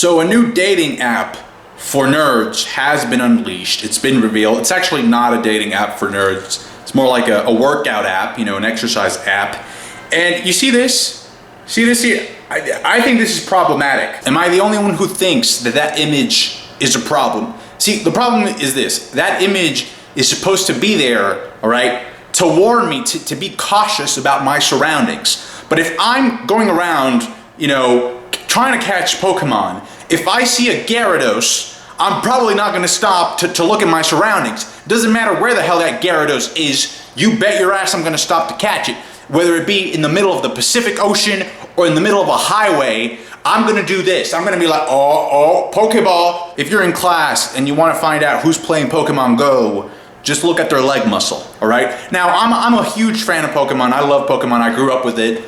So a new dating app for nerds has been unleashed. It's been revealed. It's actually not a dating app for nerds. It's more like a workout app, you know, an exercise app. And you see this? See this here? I think this is problematic. Am I the only one who thinks that that image is a problem? See, the problem is this. That image is supposed to be there, all right, to warn me to be cautious about my surroundings. But if I'm going around, you know, trying to catch Pokemon, if I see a Gyarados, I'm probably not going to stop to look at my surroundings. Doesn't matter where the hell that Gyarados is, you bet your ass I'm going to stop to catch it. Whether it be in the middle of the Pacific Ocean or in the middle of a highway, I'm going to do this. I'm going to be like, oh, Pokeball. If you're in class and you want to find out who's playing Pokemon Go, just look at their leg muscle, all right? Now, I'm a huge fan of Pokemon. I love Pokemon. I grew up with it.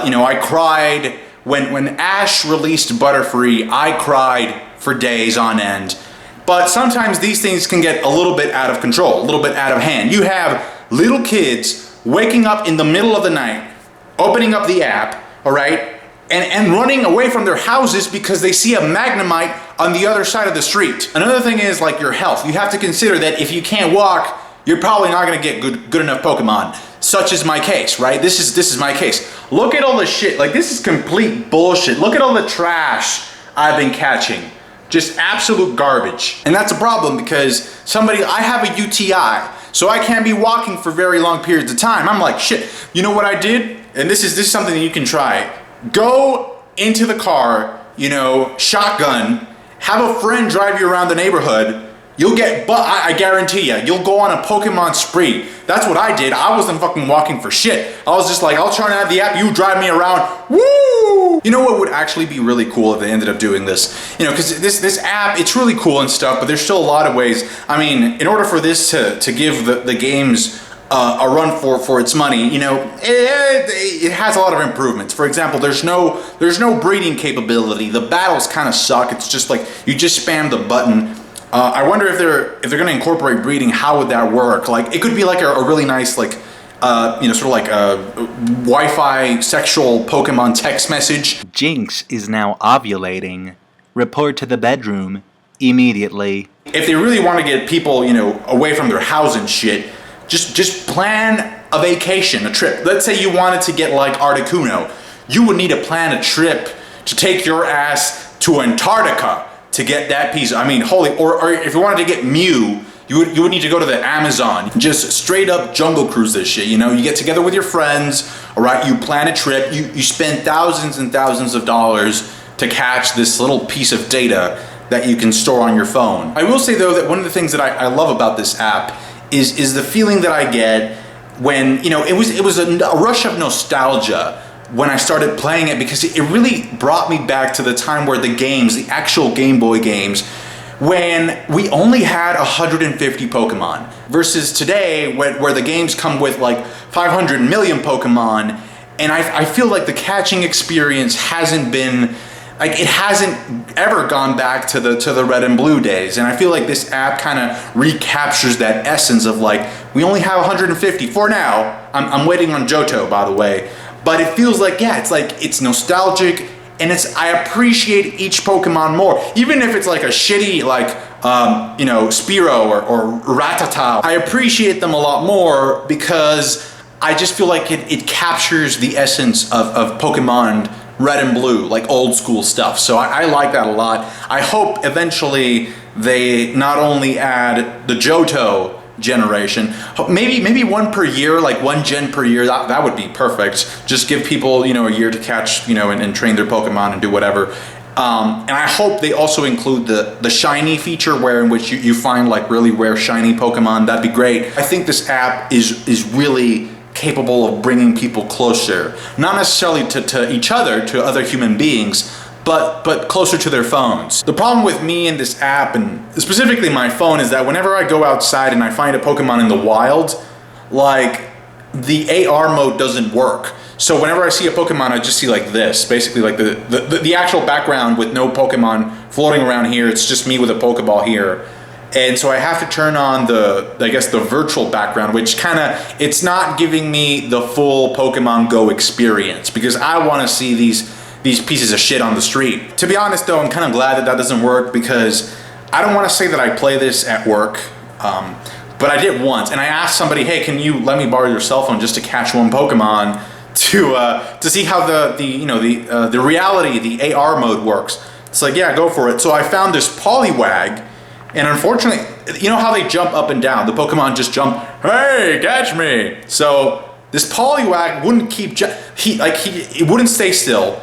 You know, I cried when Ash released Butterfree. I cried for days on end. But sometimes these things can get a little bit out of control, a little bit out of hand. You have little kids waking up in the middle of the night, opening up the app, all right, and running away from their houses because they see a Magnemite on the other side of the street. Another thing is like your health. You have to consider that if you can't walk, you're probably not gonna get good enough Pokemon. Such is my case, right? This is my case. Look at all the shit. Like, this is complete bullshit. Look at all the trash I've been catching. Just absolute garbage. And that's a problem because I have a UTI, so I can't be walking for very long periods of time. I'm like, shit, you know what I did? And this is something that you can try. Go into the car, you know, shotgun, have a friend drive you around the neighborhood. You'll get, but I guarantee you, you'll go on a Pokemon spree. That's what I did. I wasn't fucking walking for shit. I was just like, I'll try to have the app, you drive me around, woo! You know what would actually be really cool if they ended up doing this? You know, because this app, it's really cool and stuff, but there's still a lot of ways. I mean, in order for this to give the games a run for its money, you know, it has a lot of improvements. For example, there's no breeding capability. The battles kind of suck. It's just like, you just spam the button. I wonder if they're gonna incorporate breeding. How would that work? Like, it could be like a really nice, like, you know, sort of like a Wi-Fi sexual Pokemon text message. Jinx is now ovulating. Report to the bedroom immediately. If they really want to get people, you know, away from their house and shit, just plan a vacation, a trip. Let's say you wanted to get like Articuno. You would need to plan a trip to take your ass to Antarctica to get that piece. I mean, holy, or if you wanted to get Mew, you would need to go to the Amazon. Just straight up jungle cruise this shit, you know? You get together with your friends, all right? You plan a trip, you spend thousands and thousands of dollars to catch this little piece of data that you can store on your phone. I will say though that one of the things that I love about this app is the feeling that I get when, you know, it was a rush of nostalgia when I started playing it, because it really brought me back to the time where the games, the actual Game Boy games, when we only had 150 Pokemon, versus today where the games come with like 500 million Pokemon, and I feel like the catching experience hasn't been, like, it hasn't ever gone back to the red and blue days. And I feel like this app kind of recaptures that essence of like, we only have 150 for now. I'm waiting on Johto, by the way. But it feels like, yeah, it's nostalgic, and I appreciate each Pokemon more. Even if it's like a shitty, like, you know, Spearow or Rattata, I appreciate them a lot more because I just feel like it captures the essence of Pokemon Red and Blue, like old school stuff. So I like that a lot. I hope eventually they not only add the Johto generation, maybe one per year, like one gen per year. That would be perfect. Just give people, you know, a year to catch, you know, and train their Pokemon and do whatever. And I hope they also include the shiny feature, where in which you find like really rare shiny Pokemon. That'd be great. I think this app is really capable of bringing people closer, not necessarily to each other, to other human beings, but closer to their phones. The problem with me and this app, and specifically my phone, is that whenever I go outside and I find a Pokemon in the wild, like, the AR mode doesn't work. So whenever I see a Pokemon, I just see like this, basically like the actual background with no Pokemon floating around here. It's just me with a Pokeball here. And so I have to turn on I guess the virtual background, which it's not giving me the full Pokemon Go experience, because I want to see these these pieces of shit on the street. To be honest though, I'm kind of glad that that doesn't work, because I don't want to say that I play this at work, but I did once, and I asked somebody, hey, can you let me borrow your cell phone just to catch one Pokemon to see how the reality, the AR mode works. It's like, yeah, go for it. So I found this Poliwag, and unfortunately, you know how they jump up and down? The Pokemon just jump, hey, catch me. So this Poliwag wouldn't keep, it wouldn't stay still.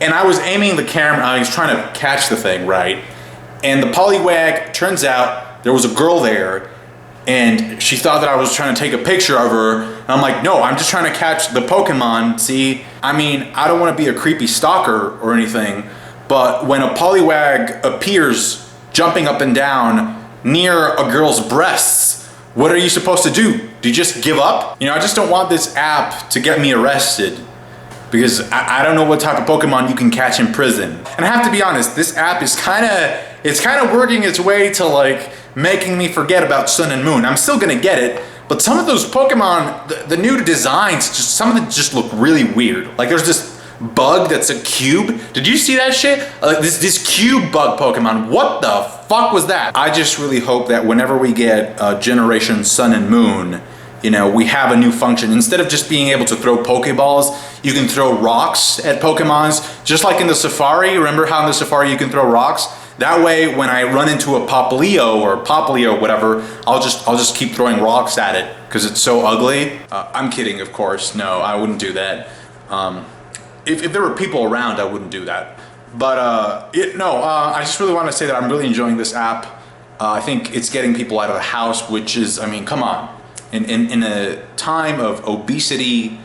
And I was aiming the camera, I was trying to catch the thing, right? And the Poliwag, turns out there was a girl there, and she thought that I was trying to take a picture of her. And I'm like, no, I'm just trying to catch the Pokemon, see? I mean, I don't want to be a creepy stalker or anything, but when a Poliwag appears jumping up and down near a girl's breasts, what are you supposed to do? Do you just give up? You know, I just don't want this app to get me arrested, because I don't know what type of Pokemon you can catch in prison. And I have to be honest, this app is kind of working its way to like making me forget about Sun and Moon. I'm still gonna get it, but some of those Pokemon, the new designs, some of them just look really weird. Like there's this bug that's a cube. Did you see that shit? Like this cube bug Pokemon. What the fuck was that? I just really hope that whenever we get Generation Sun and Moon, you know, we have a new function. Instead of just being able to throw Pokeballs, you can throw rocks at Pokemons, just like in the Safari. Remember how in the Safari you can throw rocks? That way, when I run into a Popplio or Popplio, whatever, I'll just keep throwing rocks at it because it's so ugly. I'm kidding, of course. No, I wouldn't do that. If there were people around, I wouldn't do that. But I just really want to say that I'm really enjoying this app. I think it's getting people out of the house, which is, I mean, come on. In a time of obesity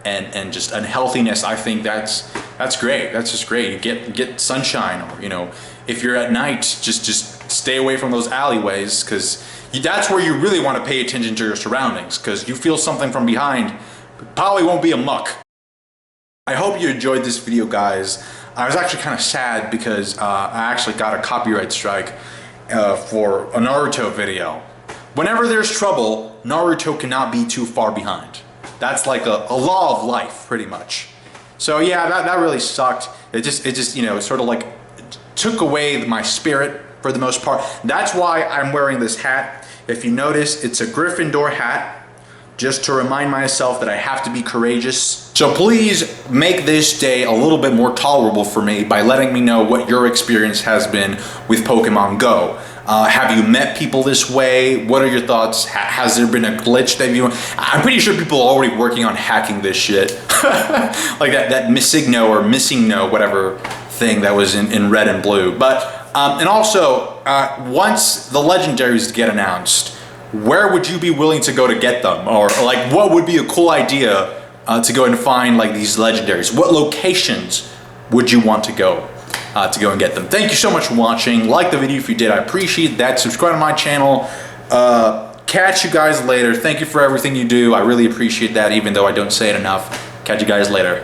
and just unhealthiness, I think that's great. That's just great. You get sunshine, or, you know, if you're at night, just stay away from those alleyways, because that's where you really want to pay attention to your surroundings, because you feel something from behind, but probably won't be a muck. I hope you enjoyed this video, guys. I was actually kind of sad because I actually got a copyright strike for a Naruto video. Whenever there's trouble, Naruto cannot be too far behind. That's like a law of life, pretty much. So yeah, that really sucked. It just you know, sort of like took away my spirit for the most part. That's why I'm wearing this hat. If you notice, it's a Gryffindor hat, just to remind myself that I have to be courageous. So please make this day a little bit more tolerable for me by letting me know what your experience has been with Pokemon Go. Have you met people this way? What are your thoughts? Has there been a glitch that you... I'm pretty sure people are already working on hacking this shit. Like that Missigno or Missingno, whatever thing that was in red and blue. But, and also, once the Legendaries get announced, where would you be willing to go to get them? Or like, what would be a cool idea to go and find like these Legendaries? What locations would you want to go and get them? Thank you so much for watching. Like the video if you did, I appreciate that. Subscribe to my channel. Catch you guys later. Thank you for everything you do. I really appreciate that, even though I don't say it enough. Catch you guys later.